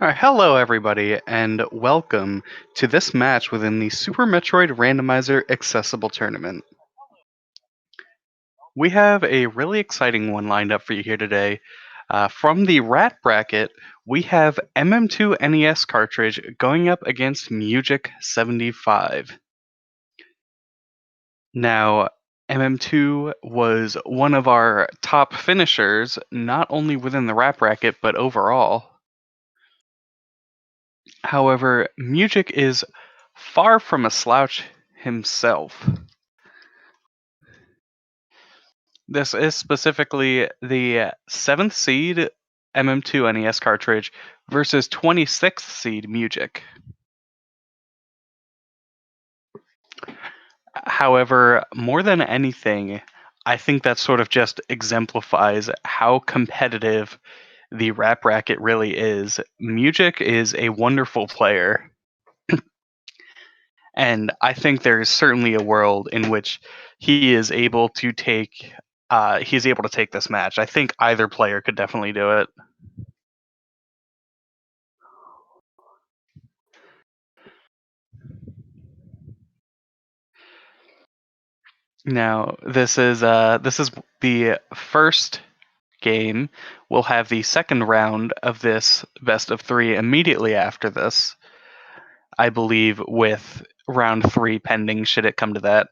Alright, hello everybody, and welcome to this match within the Super Metroid Randomizer Accessible Tournament. We have a really exciting one lined up for you here today. From the Rat bracket, we have MM2 NES cartridge going up against Mugick75. Now, MM2 was one of our top finishers, not only within the Rat bracket, but overall. However, Mugick is far from a slouch himself. This is specifically the 7th seed MM2 NES cartridge versus 26th seed Mugick. However, more than anything, I think that sort of just exemplifies how competitive the Rat Bracket really is. Mugick is a wonderful player. And I think there is certainly a world in which he is able to take this match. I think either player could definitely do it. Now, this is the first game. We'll have the second round of this best of 3 immediately after this. I believe with round 3 pending should it come to that.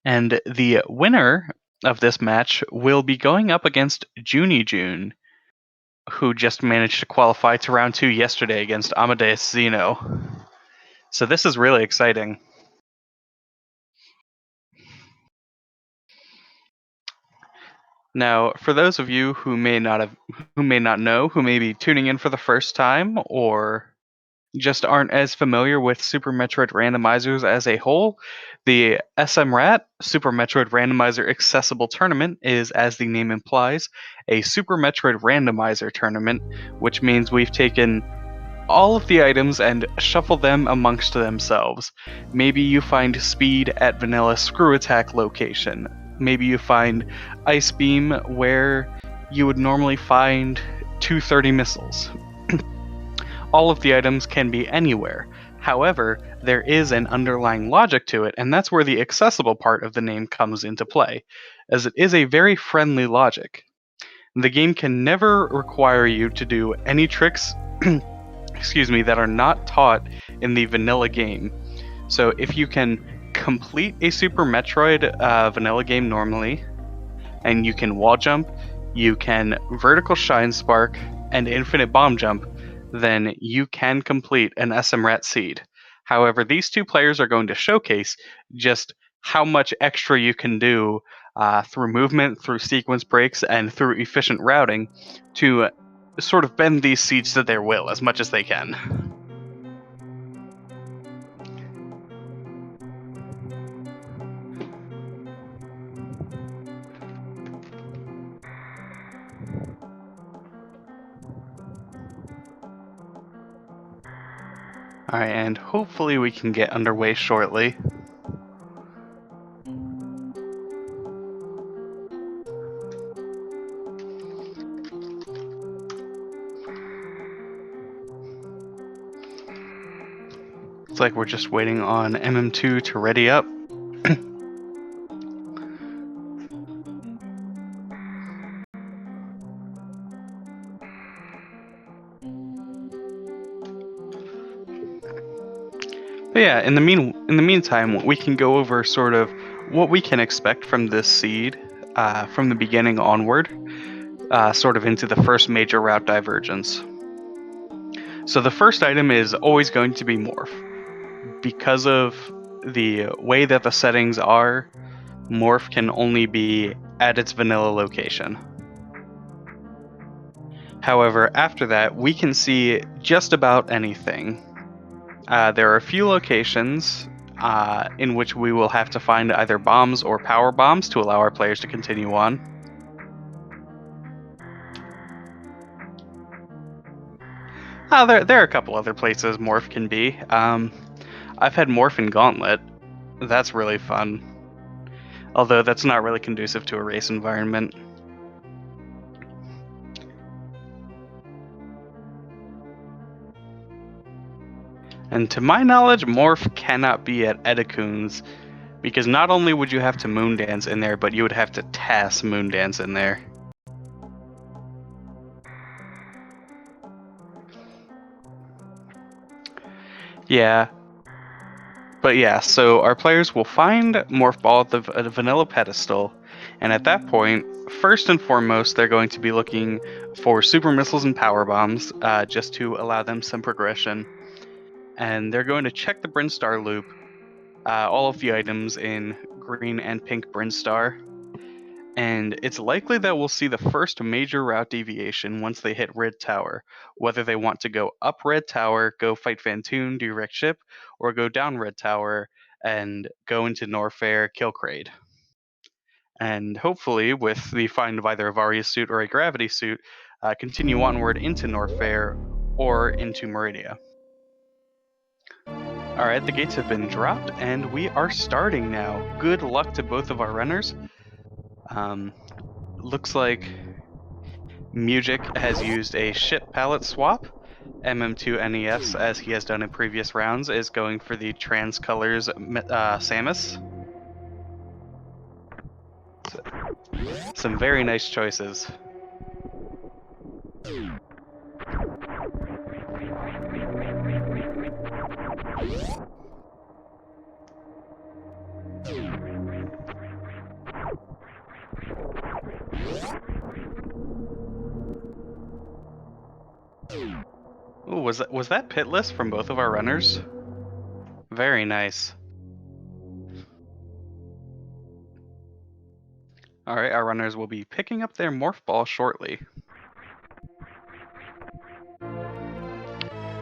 And the winner of this match will be going up against June, who just managed to qualify to round 2 yesterday against Amadeus Zeno. So this is really exciting. Now, for those of you who may not know, who may be tuning in for the first time or just aren't as familiar with Super Metroid randomizers as a whole, the SMRAT, Super Metroid Randomizer Accessible Tournament, is, as the name implies, a Super Metroid randomizer tournament, which means we've taken all of the items and shuffle them amongst themselves. Maybe you find speed at vanilla screw attack location. Maybe you find ice beam where you would normally find 230 missiles. All of the items can be anywhere. However, there is an underlying logic to it, and that's where the accessible part of the name comes into play, as it is a very friendly logic. The game can never require you to do any tricks that are not taught in the vanilla game. So if you can complete a Super Metroid vanilla game normally, and you can wall jump, you can vertical shine spark, and infinite bomb jump, then you can complete an SMRAT seed. However, these two players are going to showcase just how much extra you can do through movement, through sequence breaks, and through efficient routing to sort of bend these seeds to their will as much as they can. Alright, and hopefully we can get underway shortly. It's like we're just waiting on MM2 to ready up. But yeah, in the meantime, we can go over sort of what we can expect from this seed from the beginning onward, sort of into the first major route divergence. So the first item is always going to be morph. Because of the way that the settings are, morph can only be at its vanilla location. However, after that, we can see just about anything. There are a few locations in which we will have to find either bombs or power bombs to allow our players to continue on. There are a couple other places morph can be. I've had morph in Gauntlet. That's really fun. Although that's not really conducive to a race environment. And to my knowledge, Morph cannot be at Edicoon's, because not only would you have to Moondance in there, but you would have to TAS Moondance in there. Yeah. But yeah, so our players will find Morph Ball at the vanilla pedestal, and at that point, first and foremost, they're going to be looking for super missiles and power bombs, just to allow them some progression. And they're going to check the Brinstar loop, all of the items in green and pink Brinstar. And it's likely that we'll see the first major route deviation once they hit Red Tower, whether they want to go up Red Tower, go fight Vantoon, do Wreck Ship, or go down Red Tower and go into Norfair, kill Kraid. And hopefully, with the find of either a Varia suit or a Gravity suit, continue onward into Norfair or into Meridia. Alright, the gates have been dropped, and we are starting now. Good luck to both of our runners. Looks like Mugick has used a ship palette swap. mm2nes, as he has done in previous rounds, is going for the Trans Colors Samus. So, some very nice choices. Ooh, was that pitless from both of our runners? Very nice. Alright, our runners will be picking up their Morph Ball shortly.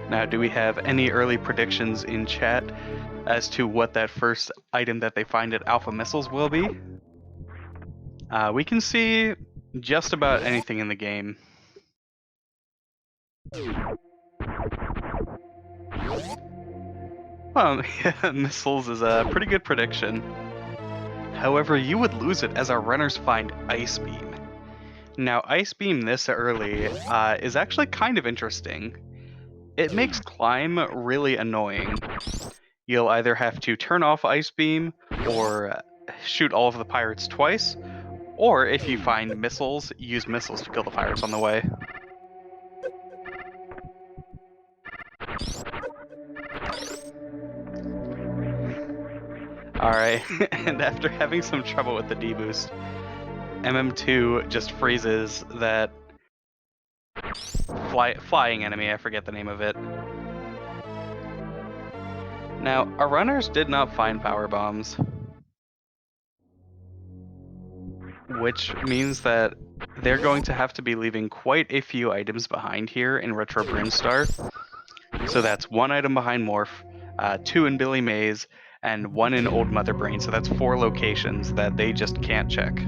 Now, do we have any early predictions in chat as to what that first item that they find at Alpha Missiles will be? We can see just about anything in the game. Well, yeah, missiles is a pretty good prediction. However, you would lose it as our runners find Ice Beam. Now, Ice Beam this early is actually kind of interesting. It makes climb really annoying. You'll either have to turn off Ice Beam or shoot all of the pirates twice, or if you find missiles, use missiles to kill the pirates on the way. Alright, and after having some trouble with the D-boost, MM2 just freezes that flying enemy, I forget the name of it. Now, our runners did not find power bombs, which means that they're going to have to be leaving quite a few items behind here in Retro Brinstar. So that's 1 item behind Morph, 2 in Billy Mays, and 1 in Old Mother Brain. So that's 4 locations that they just can't check.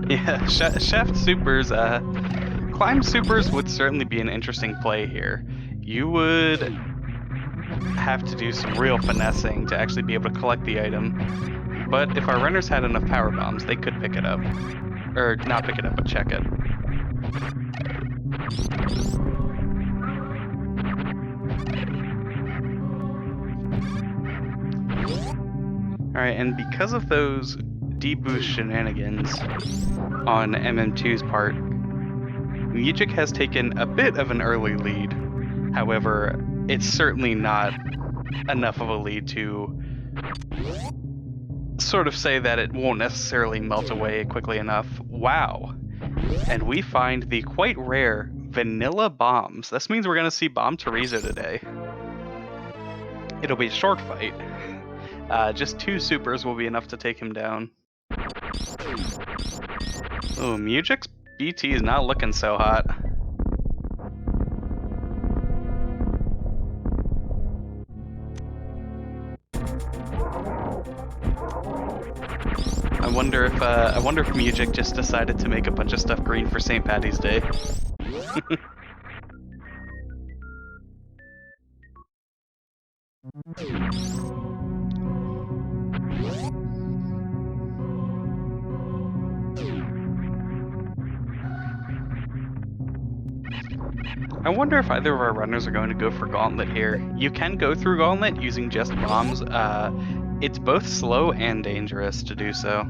Yeah, Shaft Supers, Climb Supers would certainly be an interesting play here. You would have to do some real finessing to actually be able to collect the item, but if our runners had enough power bombs, they could pick it up. Or not pick it up, but check it. Alright, and because of those D-boost shenanigans on MM2's part, Mugick has taken a bit of an early lead. However, it's certainly not enough of a lead to sort of say that it won't necessarily melt away quickly enough. Wow. And we find the quite rare vanilla bombs. This means we're going to see Bomb Teresa today. It'll be a short fight. Just 2 supers will be enough to take him down. Oh, Mugick's BT is not looking so hot. I wonder if Mugick just decided to make a bunch of stuff green for St. Patty's Day. I wonder if either of our runners are going to go for Gauntlet here. You can go through Gauntlet using just bombs. It's both slow and dangerous to do so.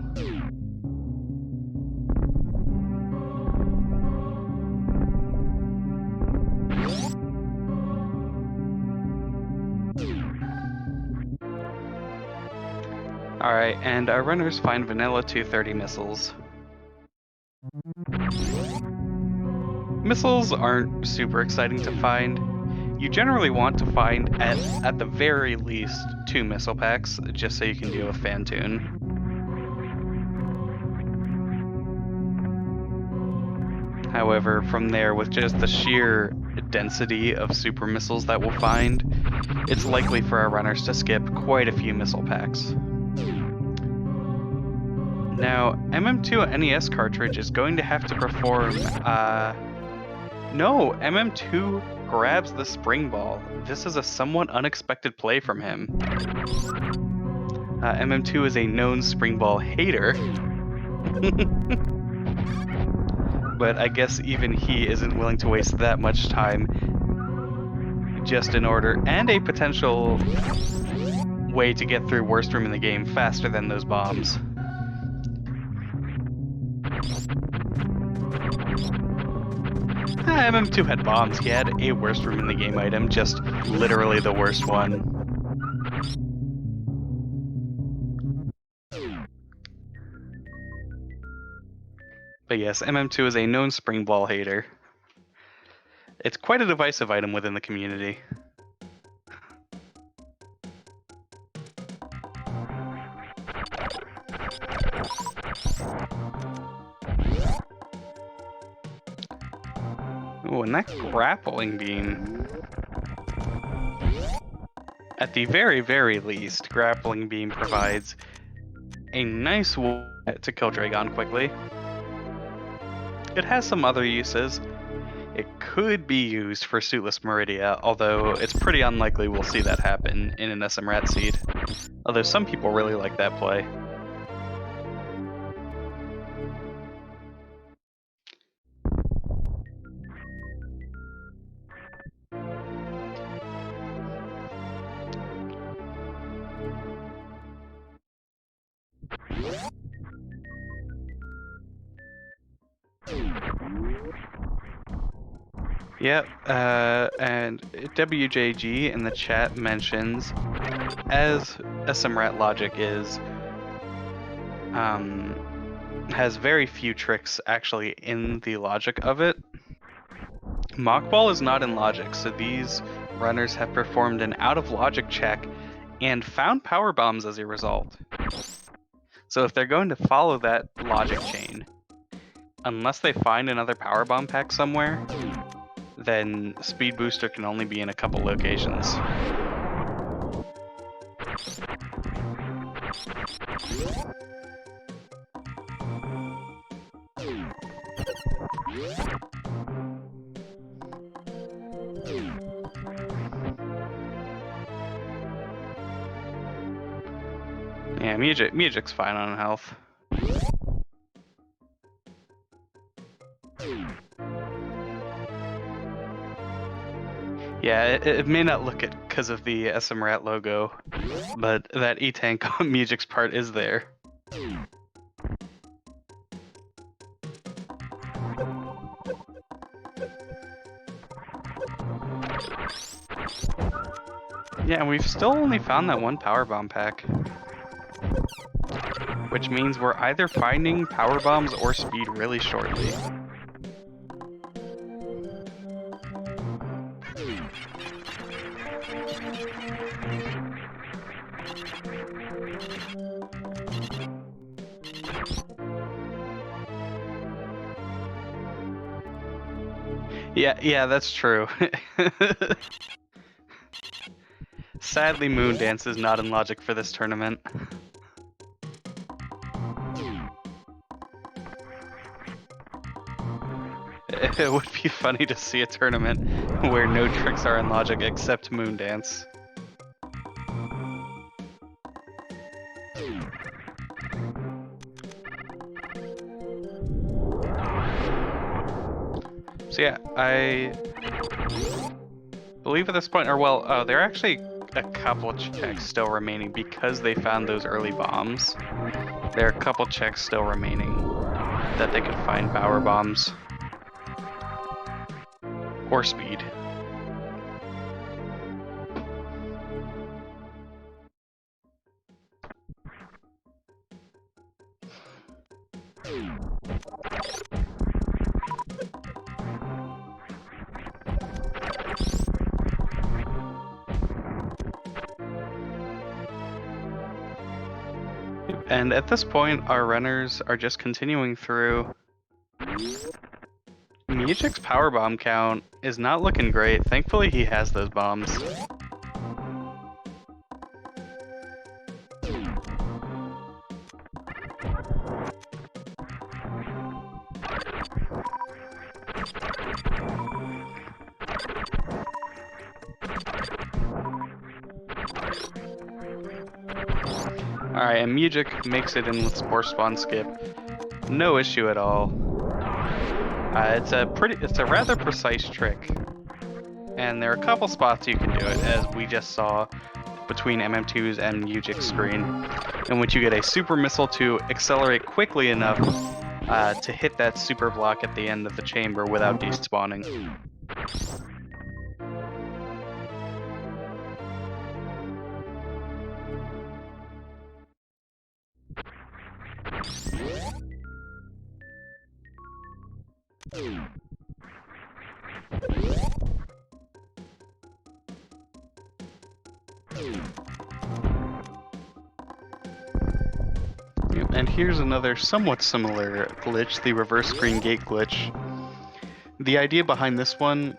Alright, and our runners find vanilla 230 missiles. Missiles aren't super exciting to find. You generally want to find, at the very least, 2 missile packs, just so you can deal with Fantoon. However, from there, with just the sheer density of super missiles that we'll find, it's likely for our runners to skip quite a few missile packs. Now, MM2 cartridge is going to have to perform, no, MM2 grabs the spring ball. This is a somewhat unexpected play from him. MM2 is a known spring ball hater. But I guess even he isn't willing to waste that much time just in order, and a potential way to get through worst room in the game faster than those bombs. MM2 had bombs. He had a worst room in the game item, just literally the worst one. But yes, MM2 is a known spring ball hater. It's quite a divisive item within the community. Ooh, and that grappling beam. At the very, very least, grappling beam provides a nice way to kill Dragon quickly. It has some other uses. It could be used for Suitless Meridia, although it's pretty unlikely we'll see that happen in an SMRAT seed. Although some people really like that play. Yep, and WJG in the chat mentions, as SMRAT logic is, has very few tricks actually in the logic of it. Mockball is not in logic, so these runners have performed an out-of-logic check and found power bombs as a result. So if they're going to follow that logic chain, unless they find another power bomb pack somewhere, then Speed Booster can only be in a couple locations. Yeah, Mugick's fine on health. Yeah, it may not look it because of the SMRAT logo, but that E-Tank on Mugick's part is there. Yeah, and we've still only found that one power bomb pack, which means we're either finding power bombs or speed really shortly. Yeah, that's true. Sadly, Moondance is not in logic for this tournament. It would be funny to see a tournament where no tricks are in logic except Moondance. So yeah, I believe at this point, or well, there are actually a couple checks still remaining because they found those early bombs. There are a couple checks still remaining that they could find power bombs. Or speed. And at this point, our runners are just continuing through. Mugick's power bomb count is not looking great. Thankfully, he has those bombs. Alright, and Mugick makes it in with Spore Spawn Skip. No issue at all. It's a rather precise trick. And there are a couple spots you can do it, as we just saw between MM2's and Mugick's screen, in which you get a super missile to accelerate quickly enough to hit that super block at the end of the chamber without despawning. And here's another somewhat similar glitch, the reverse screen gate glitch. The idea behind this one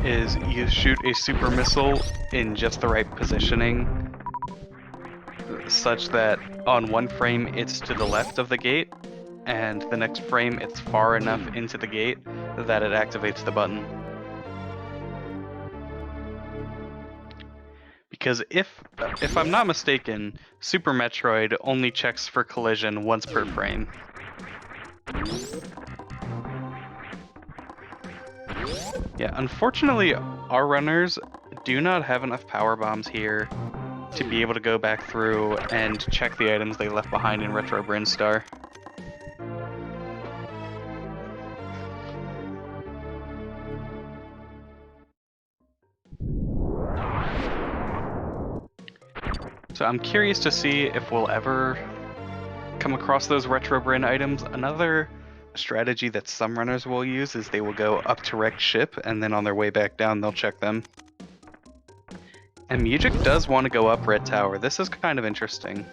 is you shoot a super missile in just the right positioning, such that on one frame it's to the left of the gate, and the next frame it's far enough into the gate that it activates the button. Because if I'm not mistaken, Super Metroid only checks for collision once per frame. Yeah, unfortunately, our runners do not have enough power bombs here to be able to go back through and check the items they left behind in Retro Brinstar. So I'm curious to see if we'll ever come across those Retro Brin items. Another strategy that some runners will use is they will go up to wrecked ship, and then on their way back down they'll check them. And Mugick does want to go up Red Tower. This is kind of interesting.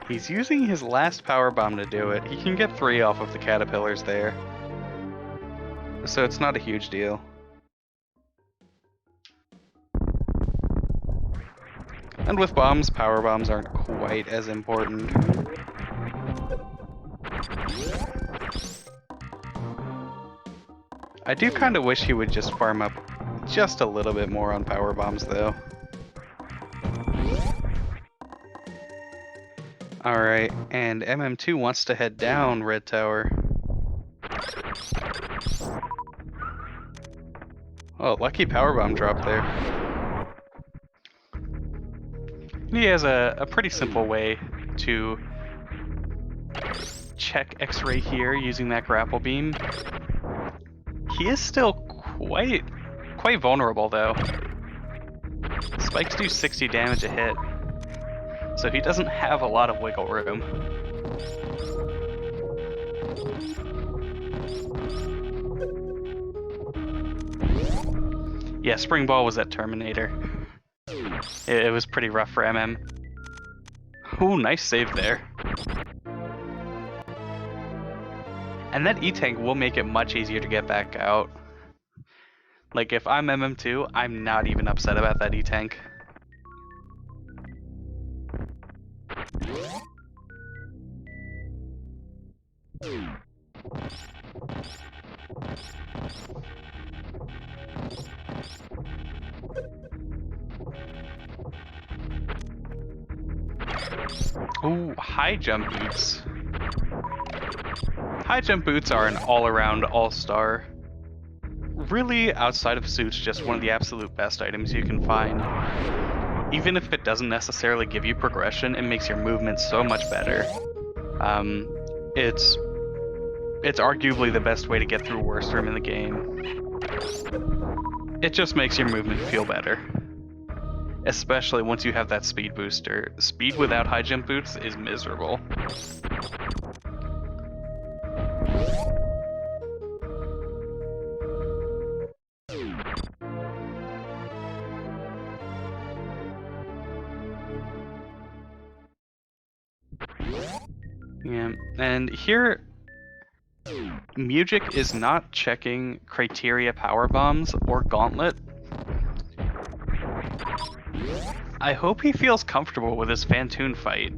He's using his last power bomb to do it. He can get 3 off of the caterpillars there, so it's not a huge deal. And with bombs, power bombs aren't quite as important. I do kind of wish he would just farm up just a little bit more on power bombs, though. Alright, and MM2 wants to head down Red Tower. Oh, lucky power bomb drop there. He has a pretty simple way to check X-ray here using that grapple beam. He is still quite vulnerable though. Spikes do 60 damage a hit, so he doesn't have a lot of wiggle room. Yeah, Spring Ball was at Terminator. It was pretty rough for MM. Ooh, nice save there. And that E-Tank will make it much easier to get back out. Like, if I'm MM2, I'm not even upset about that E-Tank. Ooh, high jump boots. High jump boots are an all-around all-star. Really, outside of suits, just one of the absolute best items you can find. Even if it doesn't necessarily give you progression, it makes your movement so much better. It's arguably the best way to get through worst room in the game. It just makes your movement feel better. Especially once you have that speed booster. Speed without high jump boots is miserable. Yeah, and here Mugick is not checking criteria power bombs or gauntlet. I hope he feels comfortable with his Fantoon fight,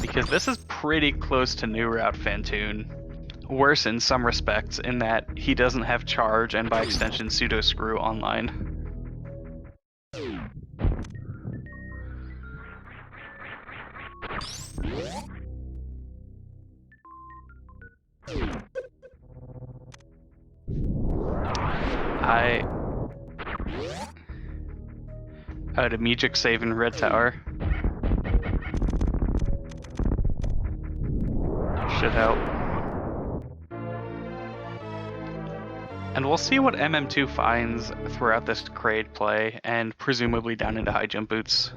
because this is pretty close to New Route Fantoon. Worse in some respects, in that he doesn't have charge and by extension pseudo screw online. Did Mugick save in Red Tower? Should help. And we'll see what MM2 finds throughout this grade play, and presumably down into high jump boots.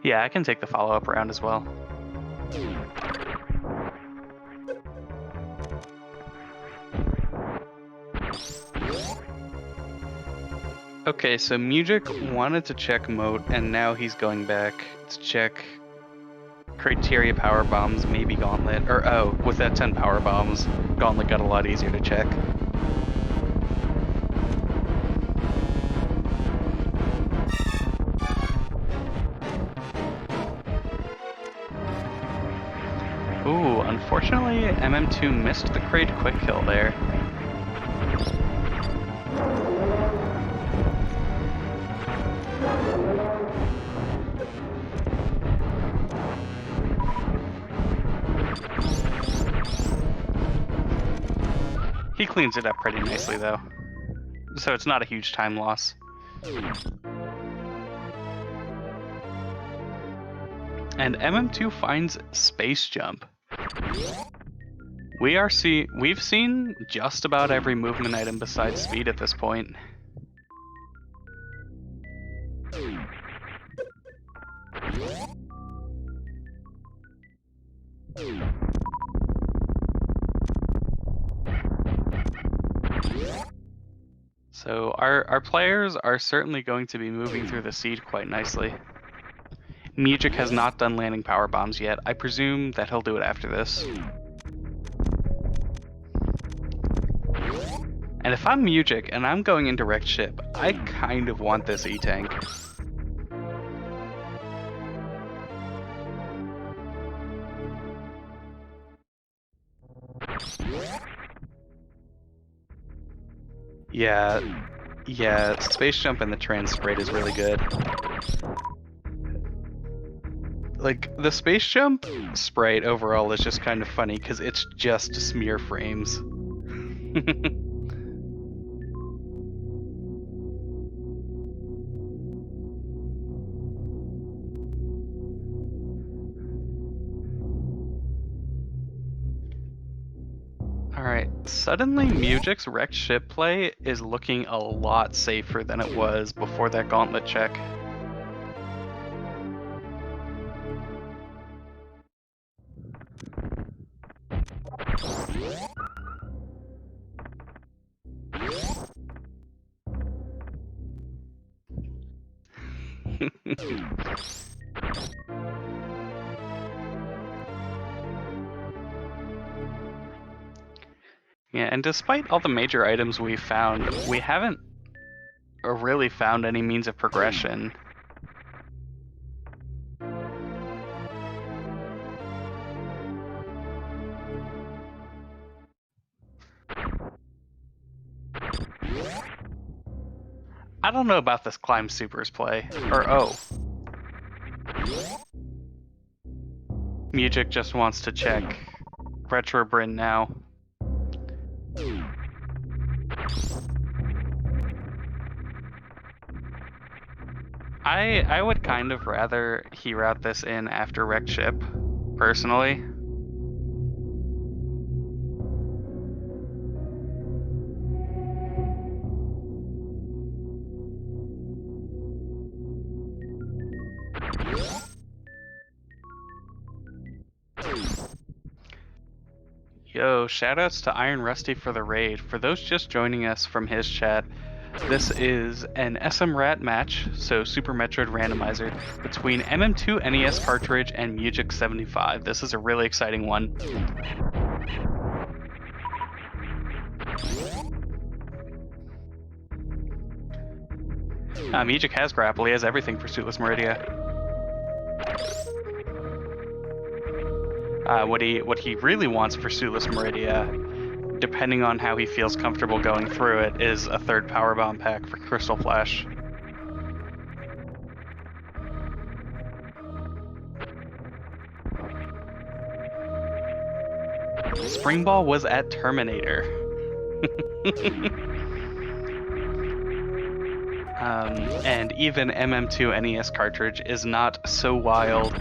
Yeah, I can take the follow-up round as well. Okay, so Mugick wanted to check moat, and now he's going back to check criteria power bombs, maybe gauntlet, or oh, with that 10 power bombs, gauntlet got a lot easier to check. Ooh, unfortunately, MM2 missed the crate quick kill there. He cleans it up pretty nicely though, so it's not a huge time loss. And MM2 finds Space Jump. We've seen just about every movement item besides speed at this point. So our players are certainly going to be moving through the seed quite nicely. Mugick has not done landing power bombs yet. I presume that he'll do it after this. And if I'm Mugick and I'm going in direct ship, I kind of want this E-Tank. Yeah, Space Jump and the Trans Sprite is really good. Like, the Space Jump sprite overall is just kind of funny because it's just smear frames. Alright, suddenly Mugick's wrecked ship play is looking a lot safer than it was before that gauntlet check. Yeah, and despite all the major items we've found, we haven't really found any means of progression. I don't know about this climb supers play. Or oh. Mugick just wants to check Retro Bryn now. I would kind of rather he route this in after Wrecked Ship, personally. Yo, shoutouts to Iron Rusty for the raid. For those just joining us from his chat, this is an SMRAT match, so Super Metroid Randomizer, between MM2NEScartridge and Mugick75. This is a really exciting one. Mugick has grapple, he has everything for Suitless Meridia. What he really wants for Suitless Meridia, depending on how he feels comfortable going through it, is a third Power Bomb pack for Crystal Flash. Spring Ball was at Terminator. And even MM2NEScartridge is not so wild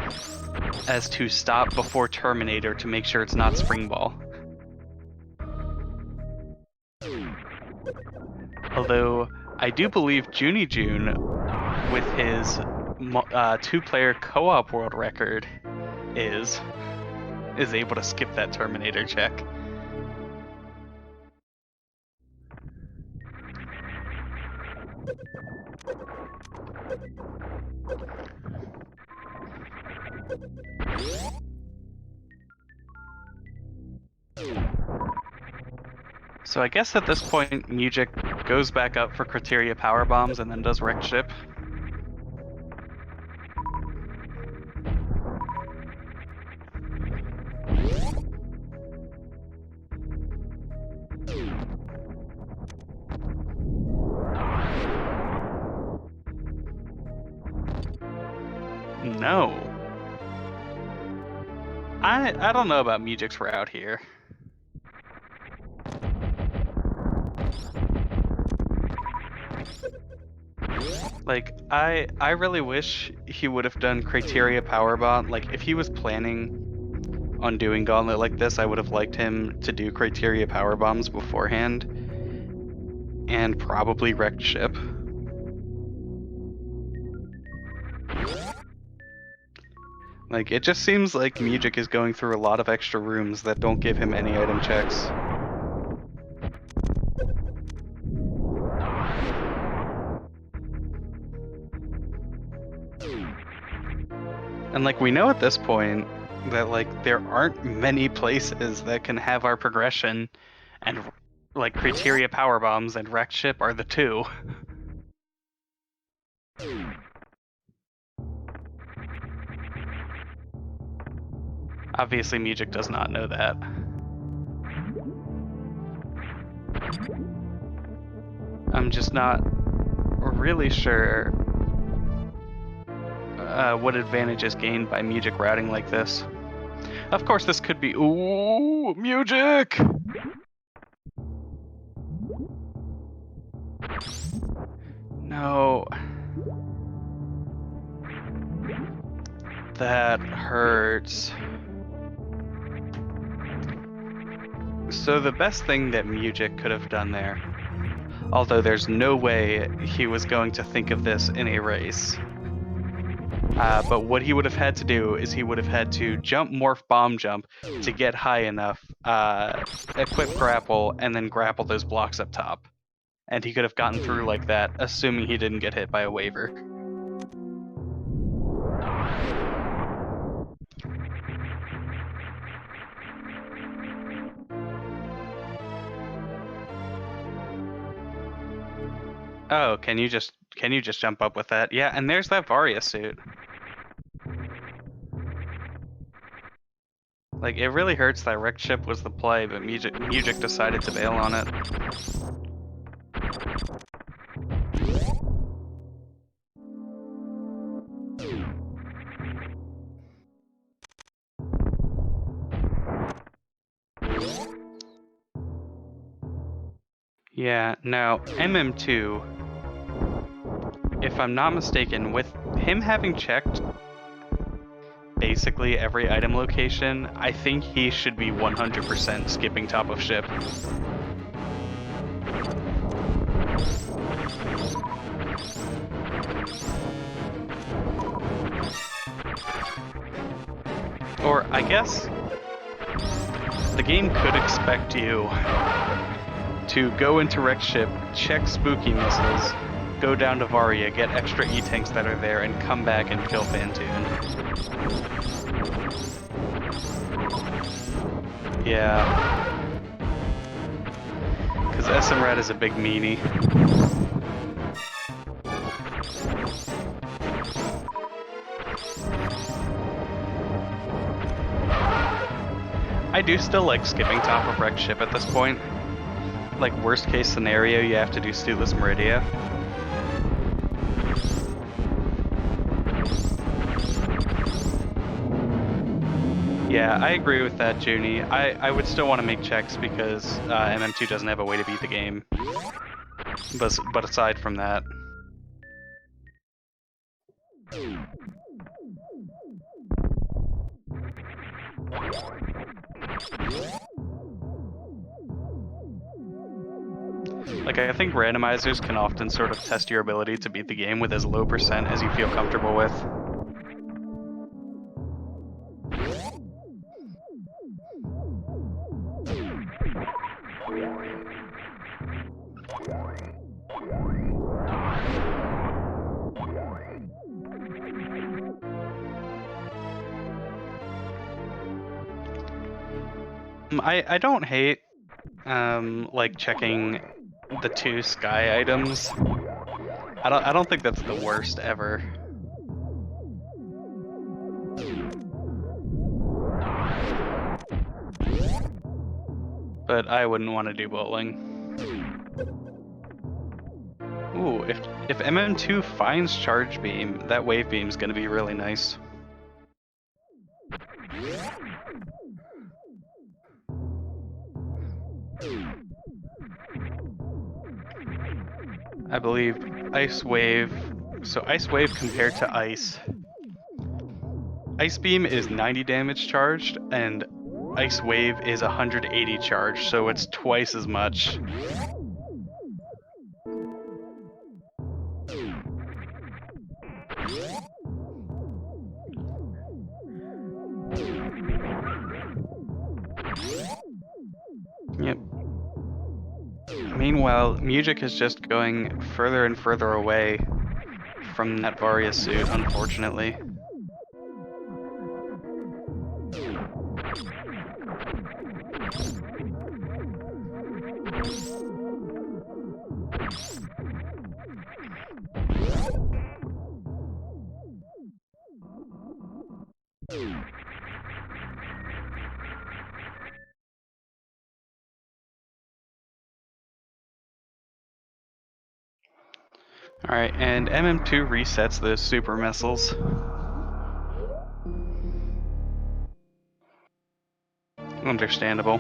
as to stop before Terminator to make sure it's not Spring Ball. Although, I do believe Junie June, with his two-player co-op world record, is able to skip that Terminator check. So I guess at this point, Mugick goes back up for Criteria Power Bombs and then does Wrecked Ship. No. I don't know about Mugick's route here. Like, I really wish he would have done Criteria Power Bomb. Like, if he was planning on doing Gauntlet like this, I would have liked him to do Criteria Power Bombs beforehand. And probably Wrecked Ship. Like, it just seems like Mugick is going through a lot of extra rooms that don't give him any item checks. And like, we know at this point that like there aren't many places that can have our progression, and like Criteria Power Bombs and Wrecked Ship are the two. Obviously, Mugick does not know that. I'm just not really sure what advantage is gained by Mugick routing like this. Of course, this could be... Ooh, Mugick! No. That hurts. So the best thing that Mugick could have done there, although there's no way he was going to think of this in a race, but what he would have had to do is he would have had to jump Morph Bomb Jump to get high enough, equip Grapple, and then grapple those blocks up top. And he could have gotten through like that, assuming he didn't get hit by a waiver. Oh, can you just jump up with that? Yeah, and there's that Varia suit. Like, it really hurts that Wrecked Ship was the play, but Mugick decided to bail on it. Yeah, now MM2, if I'm not mistaken, with him having checked basically every item location, I think he should be 100% skipping top of ship. Or, I guess, the game could expect you to go into wreck ship, check spooky missiles, go down to Varia, get extra E-tanks that are there, and come back and kill Phantoon. Yeah. Because SMRAT is a big meanie. I do still like skipping top of wreck ship at this point. Like, worst case scenario, you have to do Stootless Meridia. Yeah, I agree with that, Junie. I would still want to make checks because MM2 doesn't have a way to beat the game. But aside from that... Like, I think randomizers can often sort of test your ability to beat the game with as low percent as you feel comfortable with. I don't hate like checking the 2 sky items. I don't think that's the worst ever. But I wouldn't want to do bowling. Ooh, if MM2 finds charge beam, that wave beam's gonna be really nice. I believe Ice Wave. So Ice Wave compared to Ice. Ice Beam is 90 damage charged, and Ice Wave is 180 charged, so it's twice as much. Yep. Meanwhile, Mugick is just going further and further away from that Varia suit, unfortunately. Alright, and MM2 resets those super missiles. Understandable.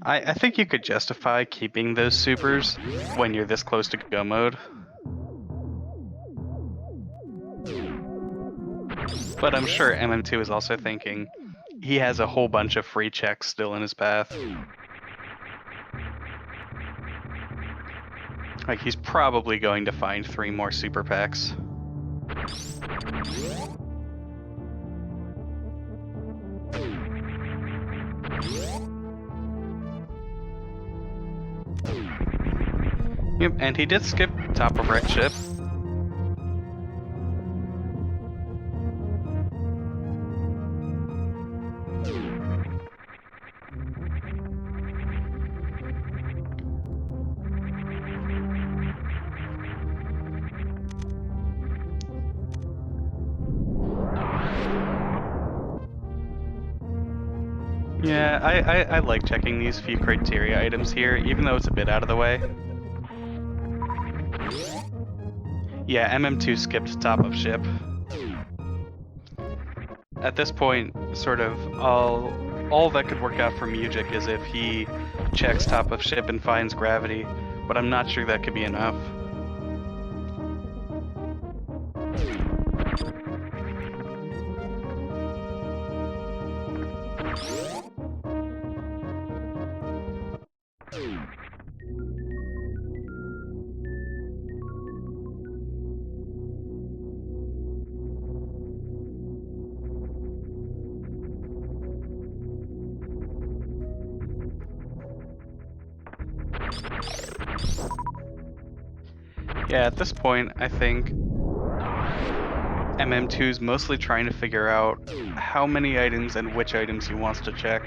I think you could justify keeping those supers when you're this close to go mode. But I'm sure MM2 is also thinking he has a whole bunch of free checks still in his path. Like, he's probably going to find 3 more super packs. Yep, and he did skip top of wreck ship. Yeah, I like checking these few criteria items here, even though it's a bit out of the way. Yeah, MM2 skipped top of ship. at this point, sort of all that could work out for Mugick is if he checks top of ship and finds gravity, but I'm not sure that could be enough. Yeah, at this point, I think MM2 is mostly trying to figure out how many items and which items he wants to check.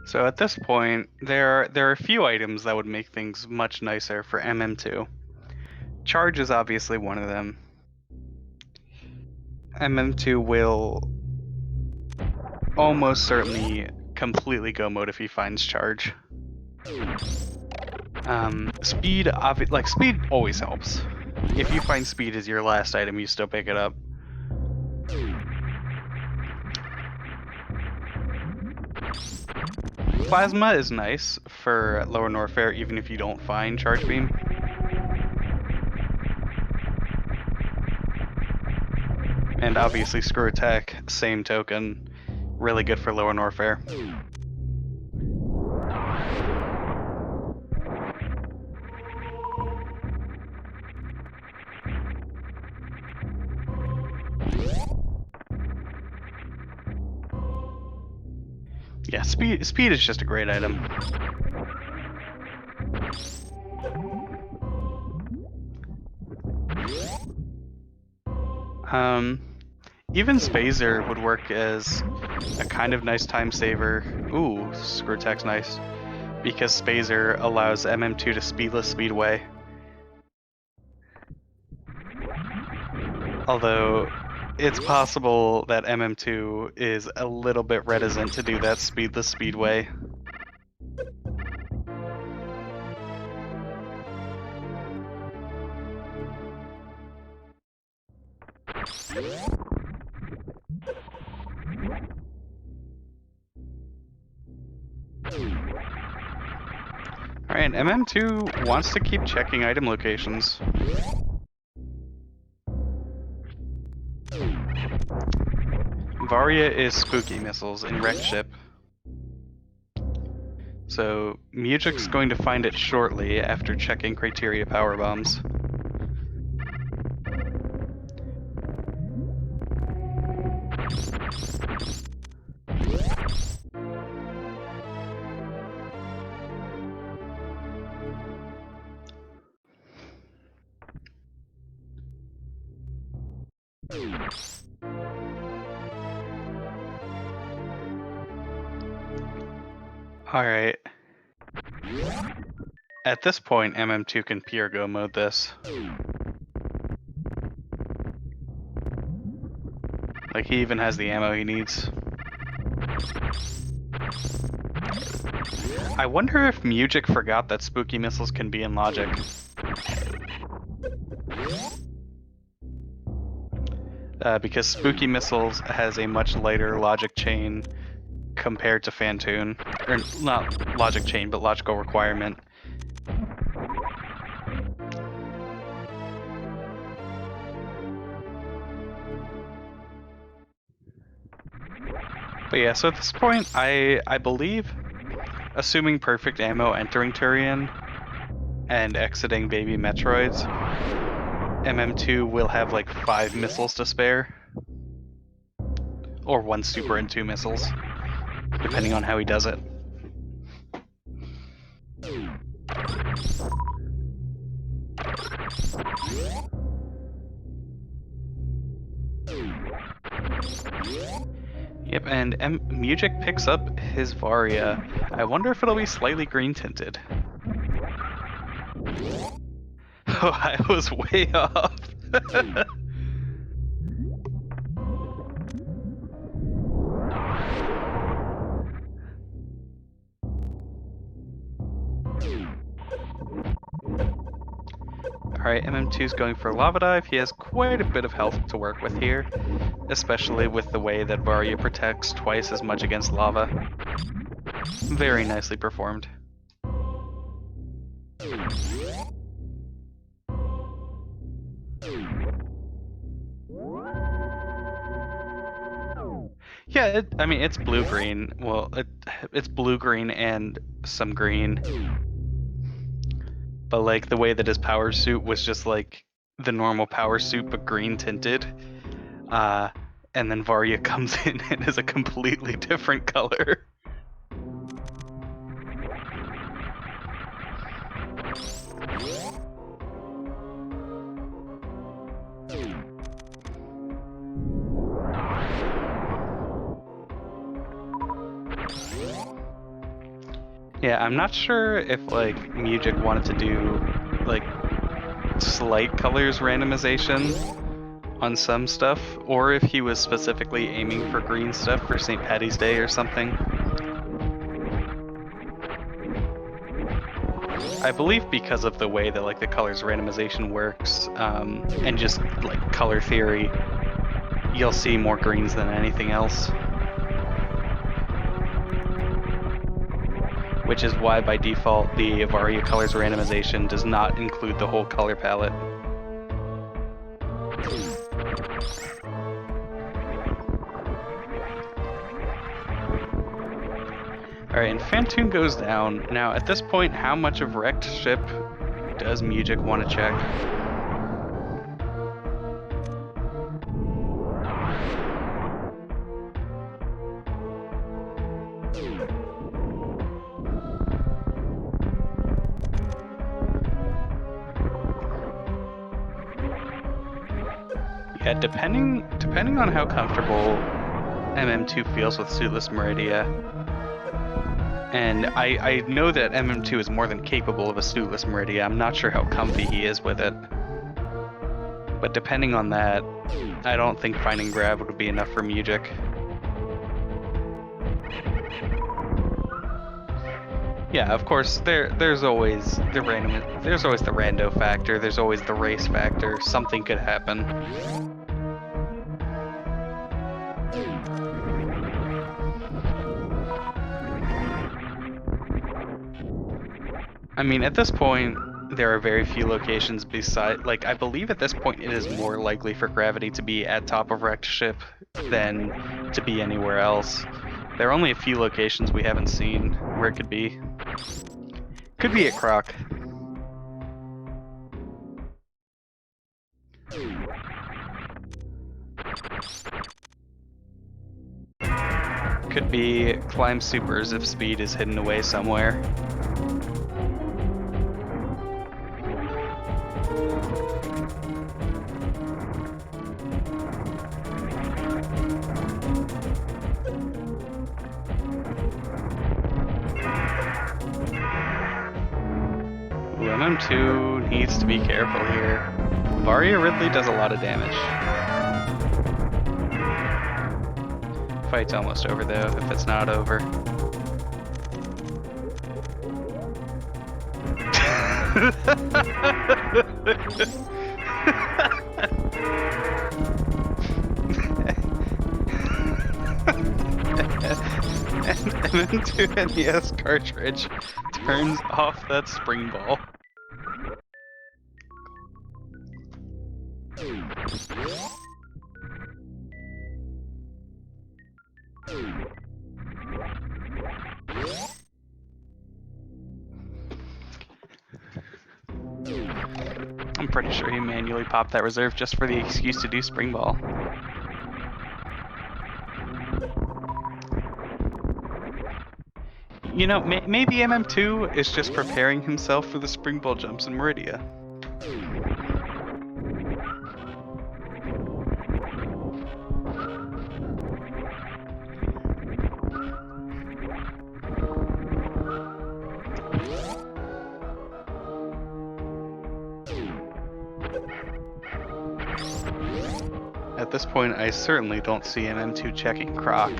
So at this point, there are a few items that would make things much nicer for MM2. Charge is obviously one of them. MM2 will almost certainly completely go mode if he finds charge. Speed, speed always helps. If you find speed as your last item, you still pick it up. Plasma is nice for Lower Norfair, even if you don't find Charge Beam. And obviously Screw Attack, same token, really good for Lower Norfair. Yeah, speed is just a great item. Even Spazer would work as a kind of nice time saver. Ooh, Screw Attack's nice. Because Spazer allows MM2 to speedless speedway. Although, it's possible that MM2 is a little bit reticent to do that speedless speedway. Alright, MM2 wants to keep checking item locations. Varia is spooky missiles in wrecked ship. So Mugick's going to find it shortly after checking criteria power bombs. Alright. At this point, MM2 can pure go mode this. Like, he even has the ammo he needs. I wonder if Mugick forgot that spooky missiles can be in logic. Because spooky missiles has a much lighter logic chain compared to Fantoon. Or not logic chain, but logical requirement. But yeah, so at this point, I believe, assuming perfect ammo entering Turian and exiting baby Metroids, MM2 will have like 5 missiles to spare. or 1 super and 2 missiles, depending on how he does it. Yep, and Mugick picks up his Varia. I wonder if it'll be slightly green tinted. Oh, I was way off. Alright, MM2's going for Lava Dive. He has quite a bit of health to work with here, especially with the way that Varia protects twice as much against lava. Very nicely performed. Yeah, I mean, it's blue-green. Well, it's blue-green and some green. But, like, the way that his power suit was just, like, the normal power suit, but green tinted. And then Varia comes in and is a completely different color. Yeah, I'm not sure if, like, Mugick wanted to do, like, slight colors randomization on some stuff, or if he was specifically aiming for green stuff for St. Paddy's Day or something. I believe because of the way that, like, the colors randomization works, and just, like, color theory, you'll see more greens than anything else. Which is why, by default, the Varia colors randomization does not include the whole color palette. Alright, and Phantoon goes down. Now, at this point, how much of wrecked ship does Mugick want to check? Yeah, depending on how comfortable MM2 feels with Suitless Meridia, and I know that MM2 is more than capable of a Suitless Meridia. I'm not sure how comfy he is with it. But depending on that, I don't think finding Grav would be enough for Mugick. Yeah, of course, there's always the rando factor, there's always the race factor, something could happen. I mean, at this point, there are very few locations beside, like, I believe at this point it is more likely for Gravity to be at top of wrecked ship than to be anywhere else. There are only a few locations we haven't seen where it could be. Could be at Croc. Could be climb supers if speed is hidden away somewhere. MM2 needs to be careful here. Varia Ridley does a lot of damage. Fight's almost over though, if it's not over. And mm2nes cartridge turns off that spring ball. I'm pretty sure he manually popped that reserve just for the excuse to do spring ball. You know, maybe MM2 is just preparing himself for the spring ball jumps in Meridia. At this point, I certainly don't see MM2 checking Croc.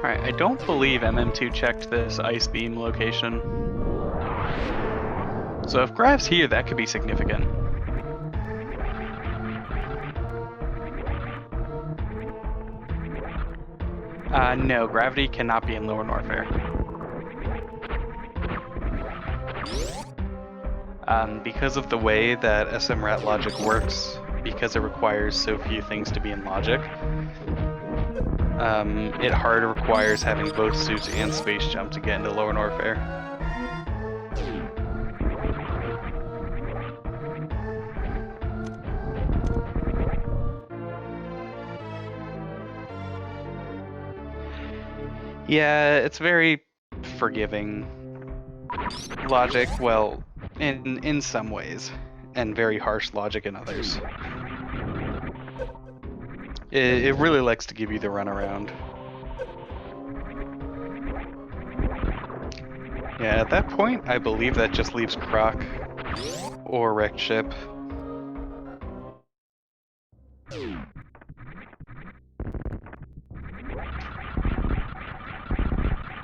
Alright, I don't believe MM2 checked this Ice Beam location. So if Grav's here, that could be significant. No, Gravity cannot be in Lower Norfair. Because of the way that SMRAT logic works, because it requires so few things to be in logic, it hard requires having both suits and space jump to get into Lower Norfair. Yeah, it's very forgiving logic, well, in some ways, and very harsh logic in others. It really likes to give you the runaround. Yeah, at that point, I believe that just leaves Croc or Wrecked Ship.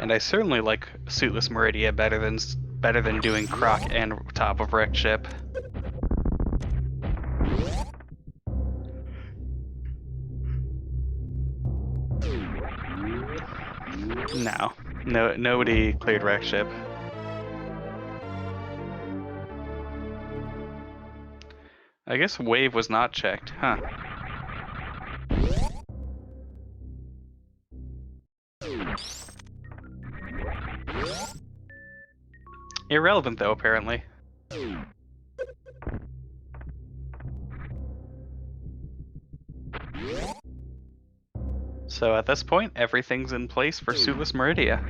And I certainly like Suitless Meridia better than doing Croc and top of Wrecked Ship. No, nobody cleared Wrecked Ship. I guess Wave was not checked, huh? Irrelevant though, apparently. So at this point, everything's in place for Suitless Meridia.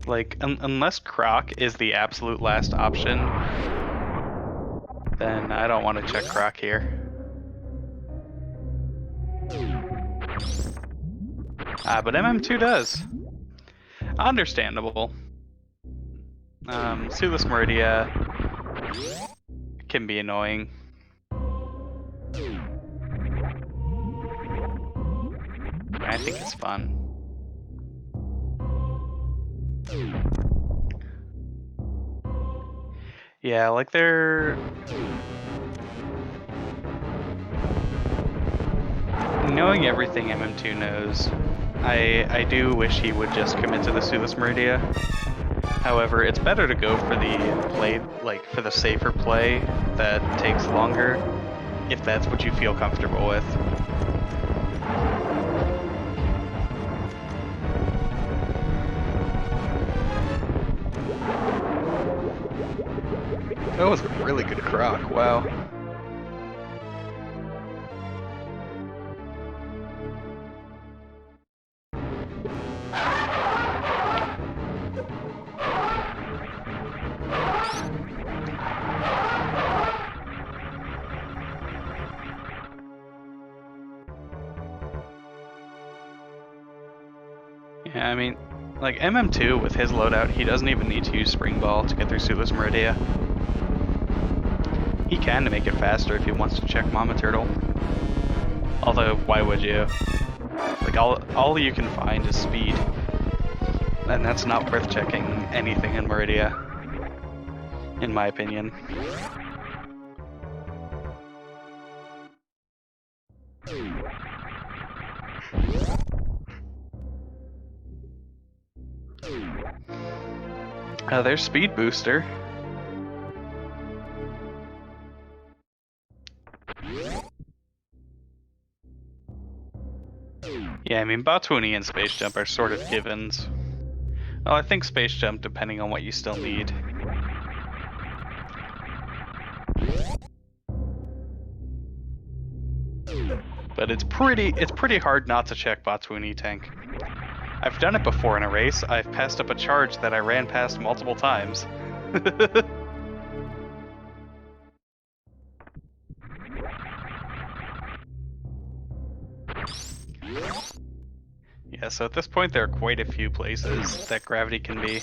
Like, unless Croc is the absolute last option, then I don't want to check Croc here. But MM2 does. Understandable. Suitless Meridia can be annoying. I think it's fun. Yeah, like they're... Knowing everything MM2 knows, I do wish he would just commit to the Suitless Meridia. However, it's better to go for the play, like for the safer play that takes longer, if that's what you feel comfortable with. That was a really good Croc, wow. Yeah, I mean, like MM2 with his loadout, he doesn't even need to use Spring Ball to get through Suitless Meridia. He can to make it faster if he wants to check Mama Turtle. Although, why would you? Like, all you can find is speed. And that's not worth checking anything in Meridia, in my opinion. There's Speed Booster. Yeah, I mean, Botwoony and Space Jump are sort of givens. Well, I think Space Jump, depending on what you still need. But it's pretty hard not to check Botwoony tank. I've done it before in a race. I've passed up a charge that I ran past multiple times. Yeah, so at this point there are quite a few places that gravity can be.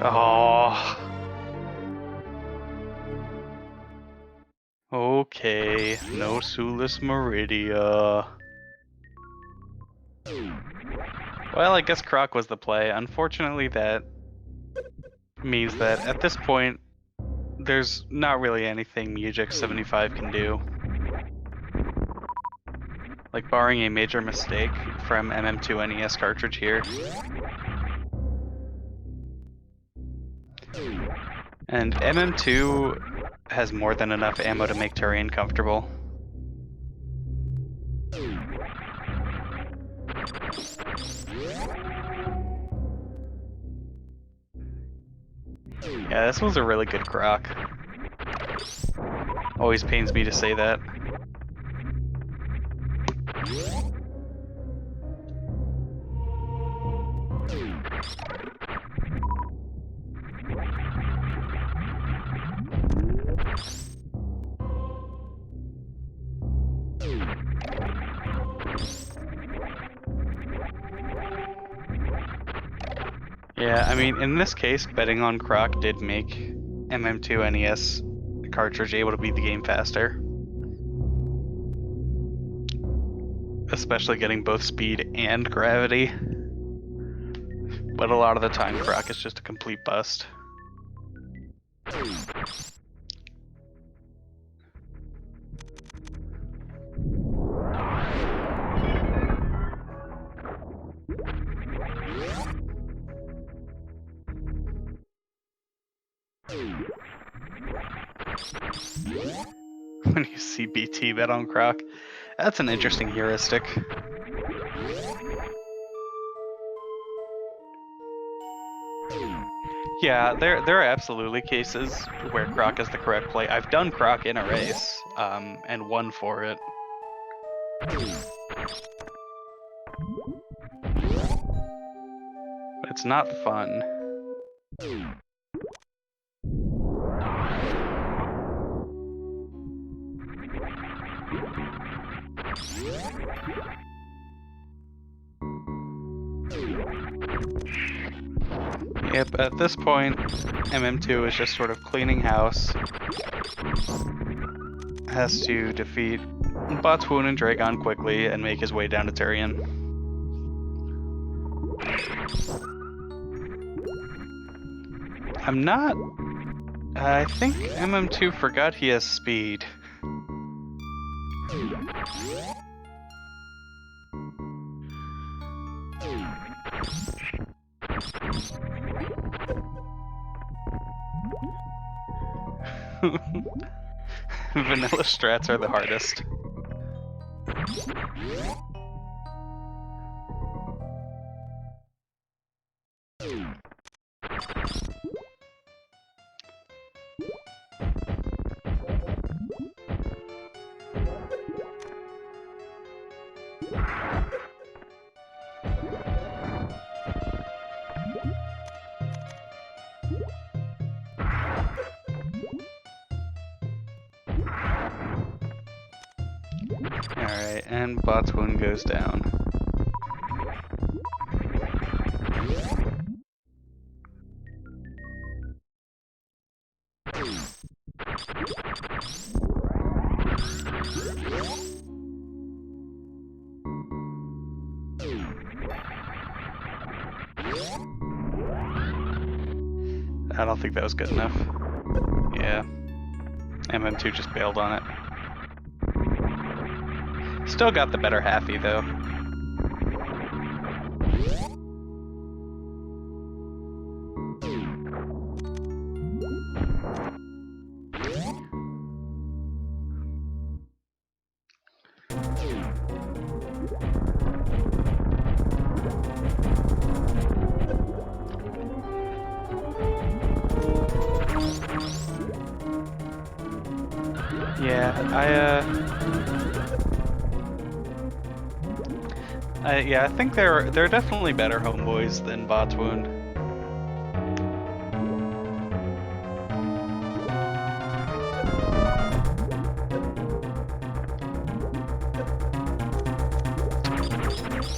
Oh. Okay, no Sulis Meridia. Well, I guess Croc was the play. Unfortunately, that means that at this point, there's not really anything Mugick75 can do. Like, barring a major mistake from mm2NES cartridge here. And MM2 has more than enough ammo to make terrain comfortable. Yeah, this was a really good Croc. Always pains me to say that. Yeah, I mean, in this case, betting on Croc did make MM2NES cartridge able to beat the game faster. Especially getting both speed and gravity. But a lot of the time, Croc is just a complete bust. When you see BT bet on Croc, that's an interesting heuristic. Yeah, there are absolutely cases where Croc is the correct play. I've done Croc in a race, and won for it. But it's not fun. Yep, at this point, MM2 is just sort of cleaning house. Has to defeat Botswoon and Dragon quickly and make his way down to Turian. I'm not... I think MM2 forgot he has speed. Vanilla strats are the hardest. Alright, and Botswoon goes down. I don't think that was good enough. Yeah. MM2 just bailed on it. Still got the better halfie, though. Yeah, I think they're definitely better homeboys than Bot's Wound.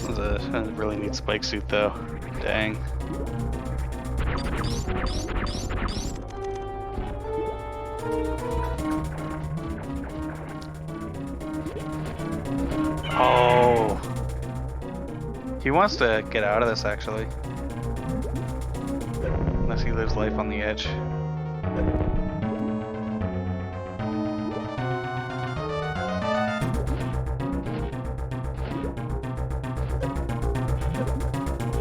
That was a really neat spike suit, though. Dang. Oh. He wants to get out of this, actually. Unless he lives life on the edge.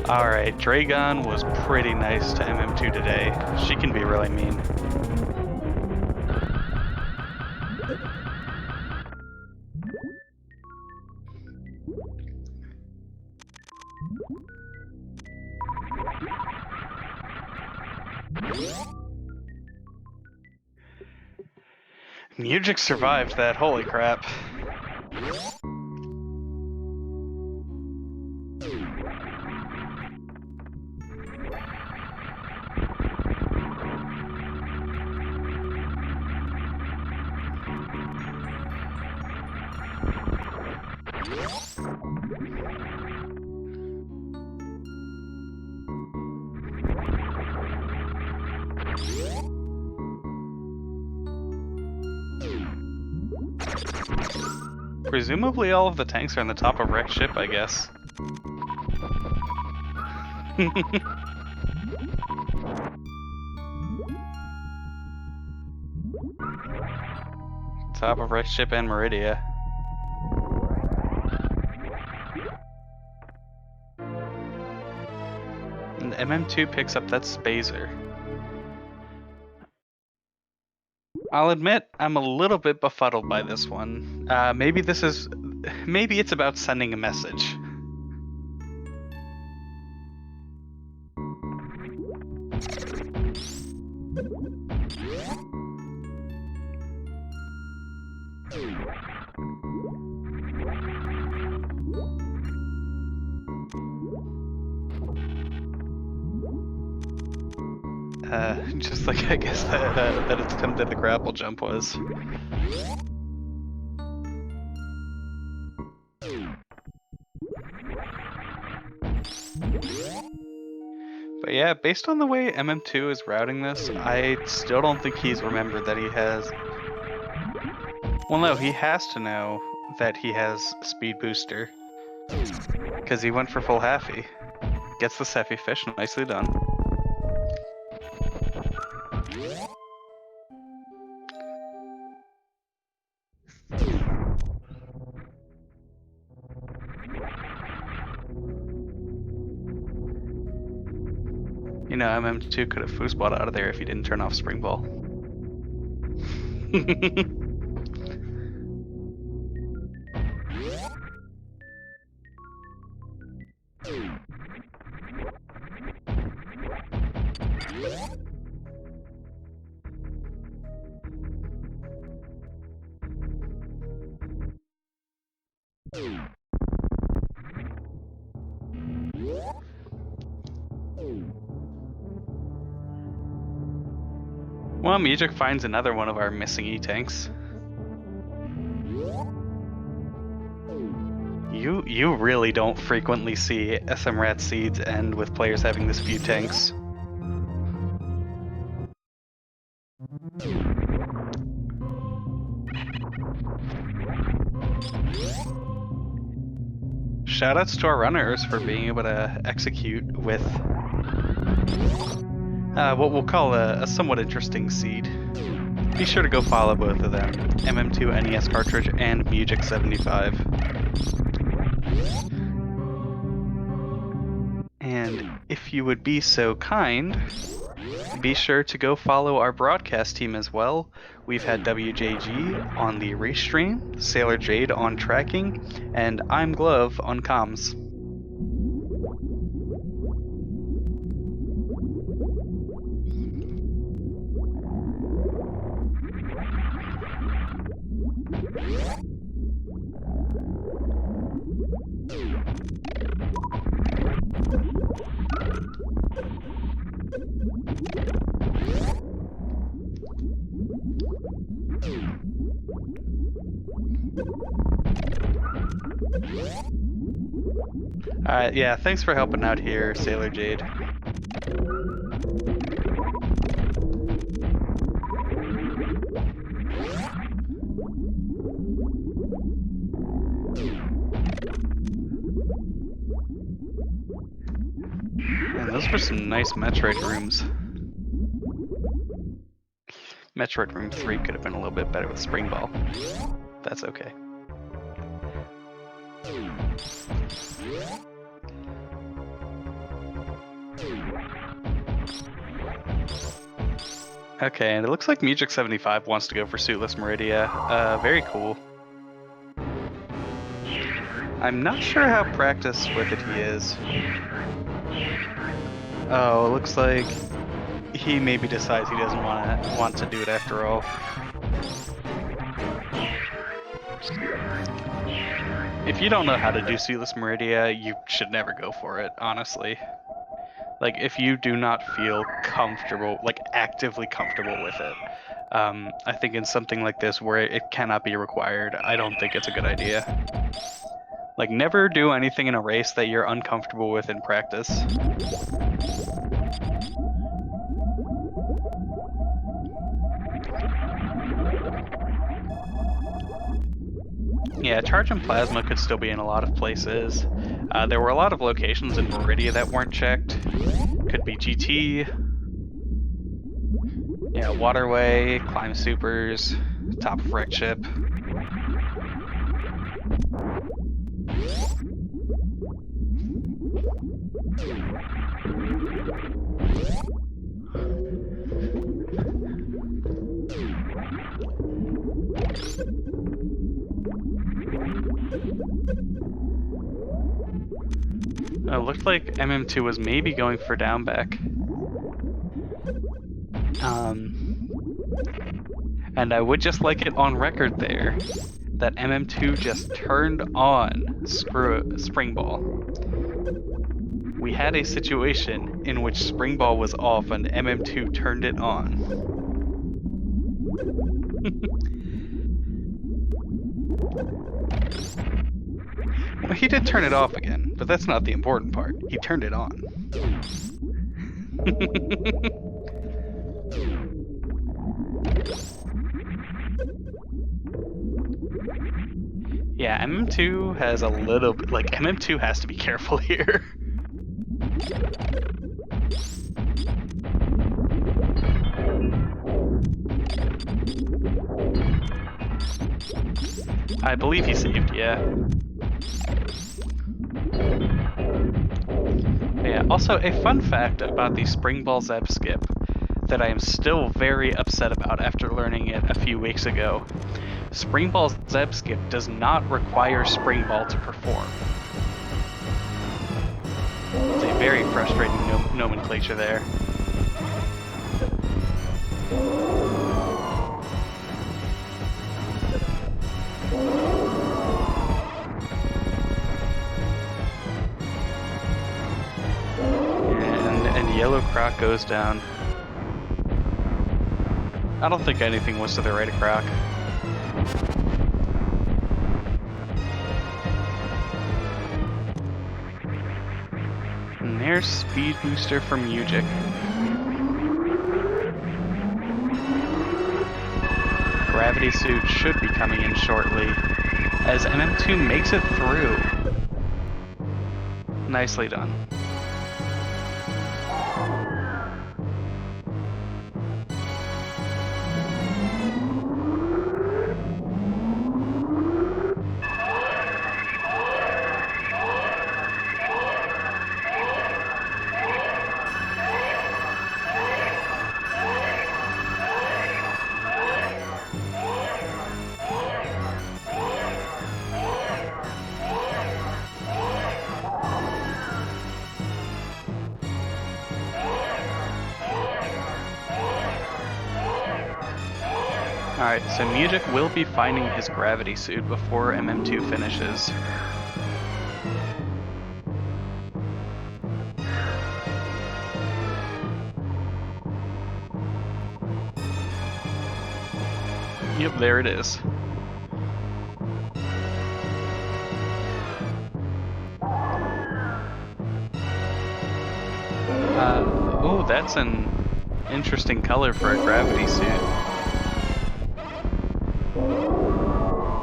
Alright, Dragon was pretty nice to MM2 today. She can be really mean. Mugick survived that, holy crap. Presumably all of the tanks are on the top of wrecked ship, I guess. Top of wrecked ship and Meridia. And MM2 picks up that Spazer. I'll admit, I'm a little bit befuddled by this one. Maybe it's about sending a message. Just like I guess that it's come to the grapple jump was. But yeah, based on the way MM2 is routing this, I still don't think he's remembered that he has... Well, no, he has to know that he has Speed Booster. Because he went for full halfie. Gets the Sephi fish, nicely done. You know, MM2 could have foosballed out of there if he didn't turn off Spring Ball. Well, Mugick finds another one of our missing E-tanks. You really don't frequently see SMRAT seeds end with players having this few tanks. shoutouts to our runners for being able to execute with what we'll call a somewhat interesting seed. Be sure to go follow both of them, mm2nescartridge and Mugick75. And if you would be so kind, be sure to go follow our broadcast team as well. We've had WJG on the restream, Sailor Jade on tracking, and I'm Glove on comms. Yeah, thanks for helping out here, Sailor Jade. And those were some nice Metroid rooms. Metroid Room 3 could have been a little bit better with Spring Ball. That's okay. Okay, and it looks like Mugick75 wants to go for Suitless Meridia. Very cool. I'm not sure how practiced with it he is. Oh, it looks like he maybe decides he doesn't want to do it after all. If you don't know how to do Suitless Meridia, you should never go for it, honestly. Like, if you do not feel comfortable, like actively comfortable with it, I think in something like this where it cannot be required, I don't think it's a good idea. Like, never do anything in a race that you're uncomfortable with in practice. Yeah, Charge and Plasma could still be in a lot of places. There were a lot of locations in Meridia that weren't checked. Could be GT, yeah, Waterway, Climb Supers, top of Wreck Ship. It looked like MM2 was maybe going for down back. And I would just like it on record there that MM2 just turned on Spring Ball. We had a situation in which Spring Ball was off and MM2 turned it on. Well, he did turn it off again, but that's not the important part. He turned it on. Yeah, MM2 has a little bit, like, MM2 has to be careful here. I believe he saved, yeah. Yeah, also a fun fact about the Spring Ball Zeb skip that I am still very upset about after learning it a few weeks ago. Spring Ball Zeb skip does not require Spring Ball to perform. It's a very frustrating nomenclature there. And Yellow Croc goes down. I don't think anything was to the right of Croc. And there's Speed Booster from Mugick. Gravity Suit should be coming in shortly, as MM2 makes it through. Nicely done. Alright, so Mugick will be finding his gravity suit before MM2 finishes. Yep, there it is. Oh, that's an interesting color for a gravity suit.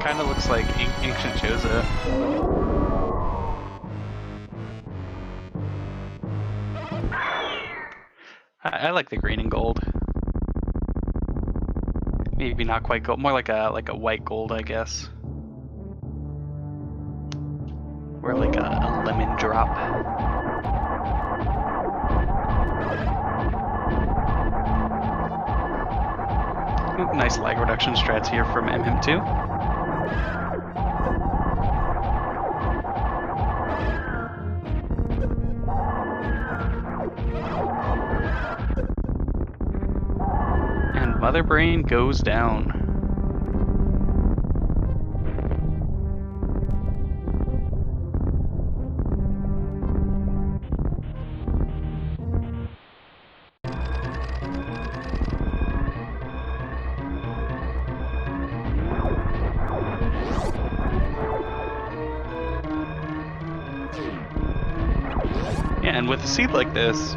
Kinda looks like Ancient Choza. I like the green and gold. Maybe not quite gold, more like a white gold, I guess. Or like a lemon drop. Ooh, nice lag reduction strats here from MM2. And Mother Brain goes down. Yeah, and with a seed like this,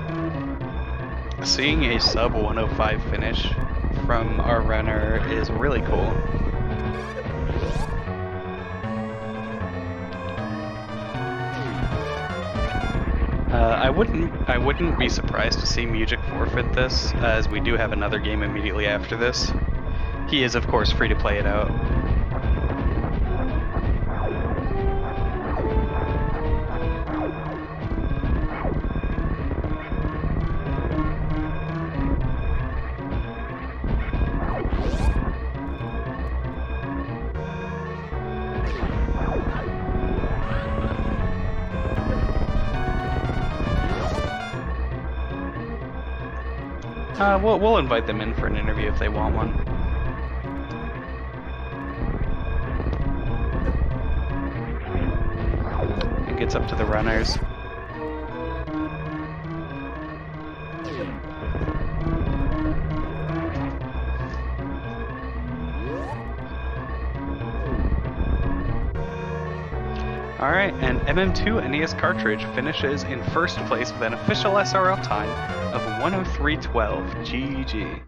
seeing a sub 105 finish from our runner is really cool. I wouldn't be surprised to see Mugick forfeit this, as we do have another game immediately after this. He is, of course, free to play it out. We'll invite them in for an interview if they want one. It gets up to the runners. Alright, and MM2 NES cartridge finishes in first place with an official SRL time of 103.12. GG.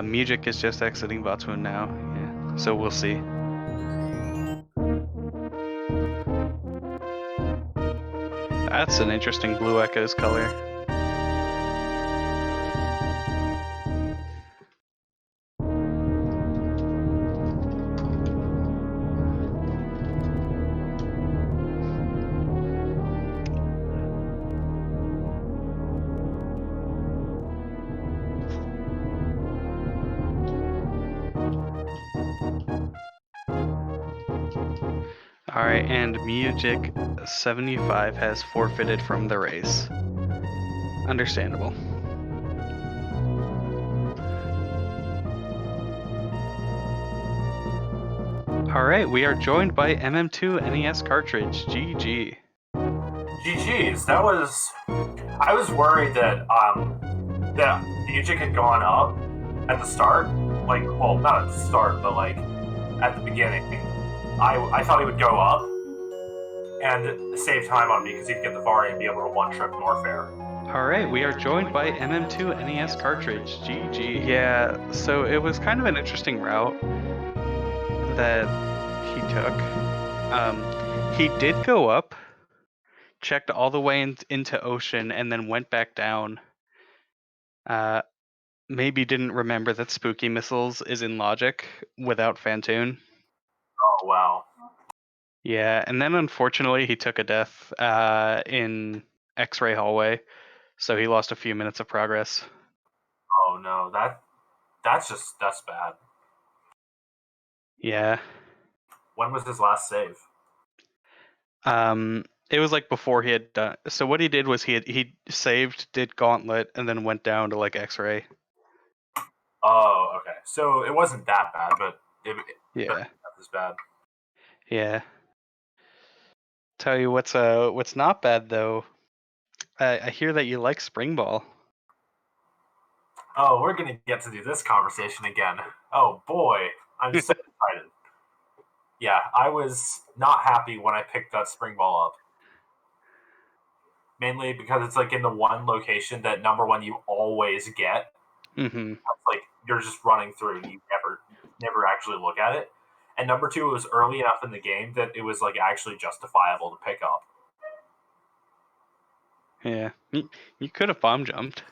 Mugick is just exiting Botswana now, yeah, so we'll see. That's an interesting Blue Echoes color. Alright, and Mugick75 has forfeited from the race. Understandable. Alright, we are joined by MM2 NES cartridge. GG. GG's. That was I was worried that that Mugick had gone up at the start, like, well, not at the start, but like at the beginning. I thought he would go up and save time on me because he'd get the Vari and be able to one-trip Norfair. All right, we are joined by mm2nescartridge. GG. Yeah, so it was kind of an interesting route that he took. He did go up, checked all the way into ocean, and then went back down. Maybe didn't remember that spooky missiles is in logic without Fantoon. Oh wow. Yeah, and then unfortunately he took a death in X-ray hallway, so he lost a few minutes of progress. Oh no, that's bad. Yeah. When was his last save? It was like before he had done. So what he did was he saved, did Gauntlet, and then went down to like X-ray. Oh, okay. So it wasn't that bad, but but Yeah. that was bad. Yeah. Tell you what's not bad though. I hear that you like Spring Ball. Oh, we're gonna get to do this conversation again. Oh boy, I'm so excited. Yeah, I was not happy when I picked that spring ball up. Mainly because it's like in the one location that number one you always get. Mm-hmm. It's like you're just running through and you never actually look at it. And number two, it was early enough in the game that it was like actually justifiable to pick up. Yeah. You could have bomb jumped.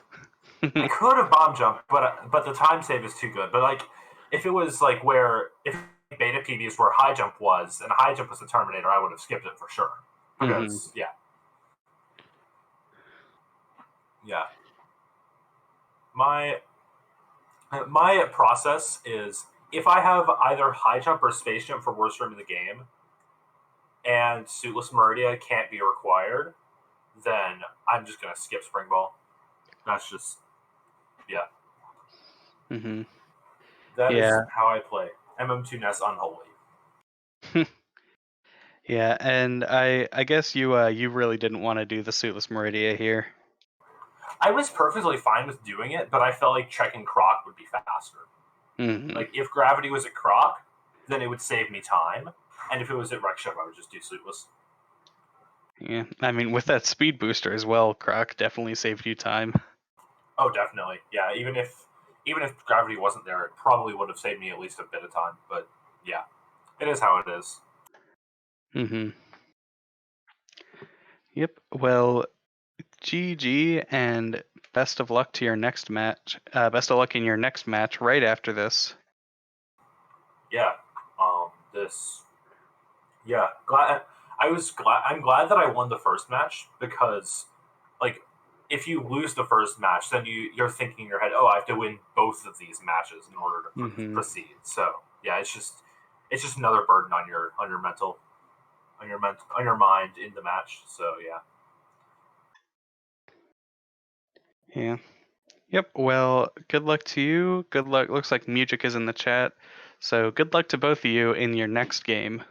I could have bomb jumped, but the time save is too good. But like, if it was like where if beta PB is where high jump was, and high jump was the Terminator, I would have skipped it for sure. Because Mm-hmm. yeah, my my process is if I have either high jump or space jump for worst room in the game, and suitless Meridia can't be required, then I'm just gonna skip spring ball. That's just yeah. Mm-hmm. That is Yeah. how I play. MM2Ness Unholy. Yeah, and I guess you really didn't want to do the suitless Meridia here. I was perfectly fine with doing it, but I felt like checking Croc would be faster. Mm-hmm. Like if gravity was at Croc, then it would save me time, and if it was at Wreck Ship, I would just do Suitless. Yeah, I mean with that speed booster as well, Croc definitely saved you time. Oh, definitely. Yeah, even if gravity wasn't there, it probably would have saved me at least a bit of time. But yeah, it is how it is. Mm-hmm. Yep. Well, GG and best of luck to your next match. Best of luck in your next match right after this. Yeah. This. Yeah. Glad. I was glad. I'm glad that I won the first match because, like, if you lose the first match, then you're thinking in your head, oh, I have to win both of these matches in order to Mm-hmm. proceed. So yeah, it's just another burden on your mental on your mind in the match. So yeah. Yeah. Yep. Well, good luck to you. Good luck. Looks like Mugick is in the chat. So good luck to both of you in your next game.